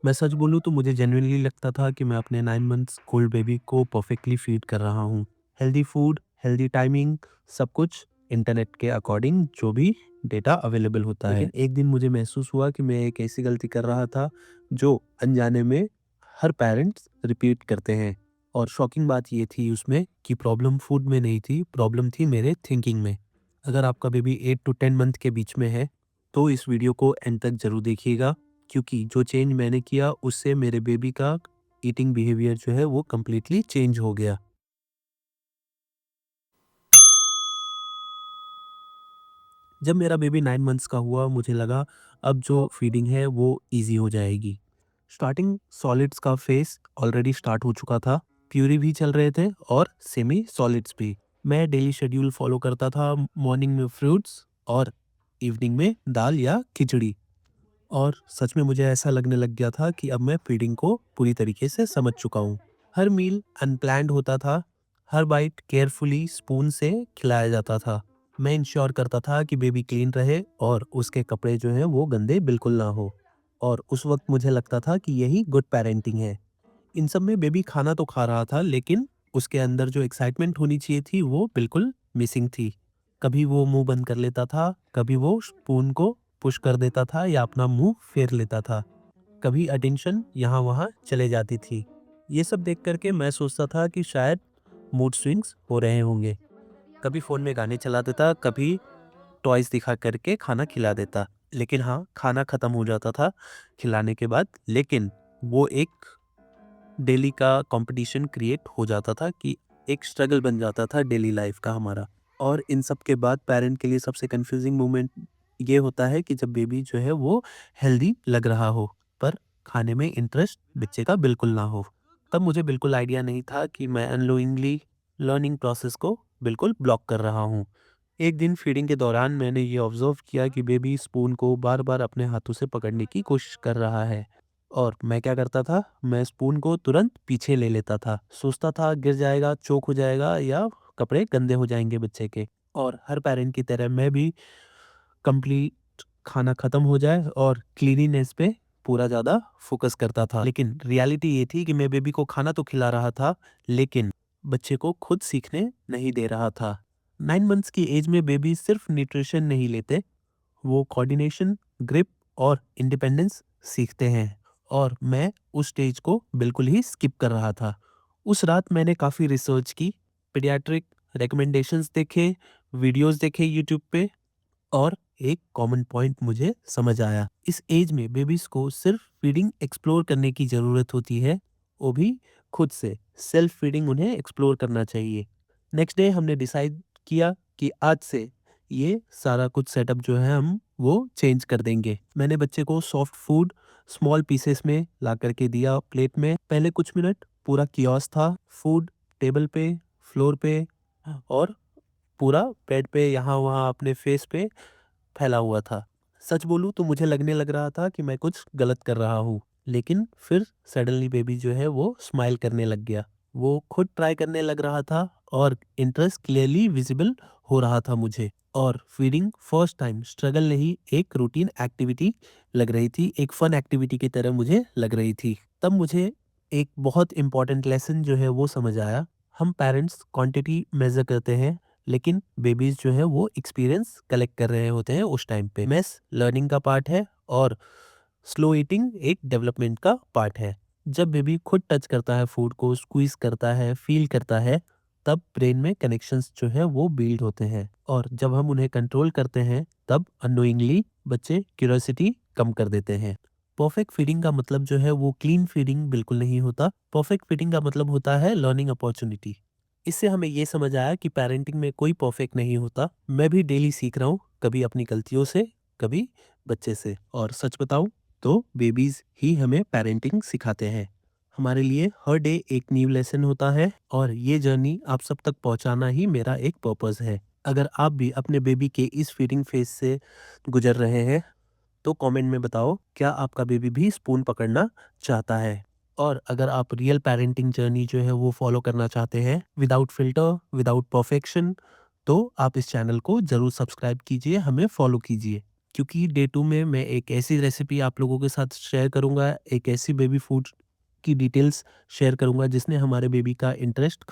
मैं सच बोलूँ तो मुझे जेन्युइनली लगता था कि मैं अपने 9 मंथ्स ओल्ड बेबी को परफेक्टली फीड कर रहा हूँ। हेल्दी फूड, हेल्दी टाइमिंग, सब कुछ इंटरनेट के अकॉर्डिंग जो भी डेटा अवेलेबल होता है। लेकिन एक दिन मुझे महसूस हुआ कि मैं एक ऐसी गलती कर रहा था जो अनजाने में हर पेरेंट्स रिपीट करते हैं। और शॉकिंग बात ये थी उसमें कि प्रॉब्लम फूड में नहीं थी, प्रॉब्लम थी मेरे थिंकिंग में। अगर आपका बेबी 8 टू 10 मंथ के बीच में है, तो इस वीडियो को एंड तक ज़रूर देखिएगा, क्योंकि जो चेंज मैंने किया उससे मेरे बेबी का ईटिंग बिहेवियर जो है वो कंप्लीटली चेंज हो गया। जब मेरा बेबी 9 मंथ्स का हुआ मुझे लगा अब जो फीडिंग है वो ईज़ी हो जाएगी। स्टार्टिंग सॉलिड्स का फेज़ ऑलरेडी स्टार्ट हो चुका था, प्यूरी भी चल रहे थे और सेमी सॉलिड्स भी। मैं डेली शेड्यूल फॉलो करता था, मॉर्निंग में फ्रूट्स और इवनिंग में दाल या खिचड़ी। और सच में मुझे ऐसा लगने लग गया था कि अब मैं फीडिंग को पूरी तरीके से समझ चुका हूँ। हर मील अनप्लैन्ड होता था, हर बाइट केयरफुली स्पून से खिलाया जाता था। मैं इंश्योर करता था कि बेबी क्लीन रहे और उसके कपड़े जो हैं वो गंदे बिल्कुल ना हो। और उस वक्त मुझे लगता था कि यही गुड पेरेंटिंग है। इन सब में बेबी खाना तो खा रहा था, लेकिन उसके अंदर जो एक्साइटमेंट होनी चाहिए थी वो बिल्कुल मिसिंग थी। कभी वो मुंह बंद कर लेता था, कभी वो स्पून को पुश कर देता था या अपना मुंह फेर लेता था। कभी अटेंशन यहाँ वहाँ चले जाती थी। ये सब देख कर के मैं सोचता था कि शायद मूड स्विंग्स हो रहे होंगे। कभी फ़ोन में गाने चला देता, कभी टॉयज़ दिखा करके खाना खिला देता। लेकिन हाँ, खाना ख़त्म हो जाता था खिलाने के बाद, लेकिन वो एक डेली का कंपटीशन क्रिएट हो जाता था कि एक स्ट्रगल बन जाता था डेली लाइफ का हमारा। और इन सब के बाद पेरेंट के लिए सबसे कंफ्यूजिंग मोमेंट ये होता है कि जब बेबी जो है वो हेल्दी लग रहा हो, पर खाने में इंटरेस्ट बच्चे का बिल्कुल ना हो। तब मुझे बिल्कुल आइडिया नहीं था कि मैं अनलोइंगली लर्निंग प्रोसेस को बिल्कुल ब्लॉक कर रहा हूँ। एक दिन फीडिंग के दौरान मैंने ये ऑब्जर्व किया कि बेबी स्पून को बार बार अपने हाथों से पकड़ने की कोशिश कर रहा है। और मैं क्या करता था, मैं स्पून को तुरंत पीछे ले लेता था। सोचता था गिर जाएगा, चोक हो जाएगा या कपड़े गंदे हो जाएँगे बच्चे के। और हर पेरेंट की तरह मैं भी कंप्लीट खाना खत्म हो जाए और क्लीनिनेस पे पूरा ज़्यादा फ़ोकस करता था। लेकिन रियलिटी ये थी कि मैं बेबी को खाना तो खिला रहा था, लेकिन बच्चे को खुद सीखने नहीं दे रहा था। 9 मंथ्स की एज में बेबी सिर्फ़ न्यूट्रिशन नहीं लेते, वो कोऑर्डिनेशन, ग्रिप और इंडिपेंडेंस सीखते हैं। और मैं उस स्टेज को बिल्कुल ही स्किप कर रहा था। उस रात मैंने काफ़ी रिसर्च की, पीडियाट्रिक रिकमेंडेशंस देखे, वीडियोस देखे यूट्यूब पे, और एक कॉमन पॉइंट मुझे समझ आया। इस एज में बेबीज को सिर्फ फीडिंग एक्सप्लोर करने की ज़रूरत होती है, वो भी खुद से। सेल्फ फीडिंग उन्हें एक्सप्लोर करना चाहिए। नेक्स्ट डे हमने डिसाइड किया कि आज से ये सारा कुछ सेटअप जो है हम वो चेंज कर देंगे। मैंने बच्चे को सॉफ्ट फूड स्मॉल पीसेस में ला करके दिया प्लेट में। पहले कुछ मिनट पूरा कियोस्क था, फूड टेबल पे, फ्लोर पे और पूरा बेड पे यहाँ वहाँ अपने फेस पे फैला हुआ था। सच बोलूँ तो मुझे लगने लग रहा था कि मैं कुछ गलत कर रहा हूँ। लेकिन फिर सडनली बेबी जो है वो स्माइल करने लग गया। वो खुद ट्राई करने लग रहा था और इंटरेस्ट क्लियरली विजिबल हो रहा था मुझे। और फीडिंग फर्स्ट टाइम स्ट्रगल नहीं, एक रूटीन एक्टिविटी लग रही थी, एक फन एक्टिविटी की तरह मुझे लग रही थी। तब मुझे एक बहुत इंपॉर्टेंट लेसन जो है वो समझ आया। हम पेरेंट्स क्वांटिटी मेजर करते हैं, लेकिन बेबीज जो है वो एक्सपीरियंस कलेक्ट कर रहे होते हैं उस टाइम पे। मैस लर्निंग का पार्ट है और स्लो ईटिंग एक डेवलपमेंट का पार्ट है। जब बेबी खुद टच करता है फूड को, स्क्वीज करता है, फील करता है, तब ब्रेन में कनेक्शंस जो है वो बिल्ड होते हैं। और जब हम उन्हें कंट्रोल करते हैं तब अननोइंगली बच्चे क्यूरियोसिटी कम कर देते हैं। परफेक्ट फीडिंग का मतलब जो है वो क्लीन फीडिंग बिल्कुल नहीं होता। परफेक्ट फीडिंग का मतलब होता है लर्निंग अपॉर्चुनिटी। इससे हमें ये समझ आया कि पेरेंटिंग में कोई परफेक्ट नहीं होता। मैं भी डेली सीख रहा हूँ, कभी अपनी गलतियों से, कभी बच्चे से। और सच बताऊं तो बेबीज ही हमें पेरेंटिंग सिखाते हैं। हमारे लिए हर डे एक न्यू लेसन होता है और ये जर्नी आप सब तक पहुंचाना ही मेरा एक पर्पस है। अगर आप भी अपने बेबी के इस फीडिंग फेज से गुजर रहे हैं तो कमेंट में बताओ, क्या आपका बेबी भी स्पून पकड़ना चाहता है? और अगर आप रियल पेरेंटिंग जर्नी जो है वो फॉलो करना चाहते हैं विदाउट फिल्टर, विदाउट परफेक्शन, तो आप इस चैनल को ज़रूर सब्सक्राइब कीजिए, हमें फॉलो कीजिए। क्योंकि डे 2 में मैं एक ऐसी रेसिपी आप लोगों के साथ शेयर करूँगा, एक ऐसी बेबी फूड की डिटेल्स शेयर करूँगा जिसने हमारे बेबी का इंटरेस्ट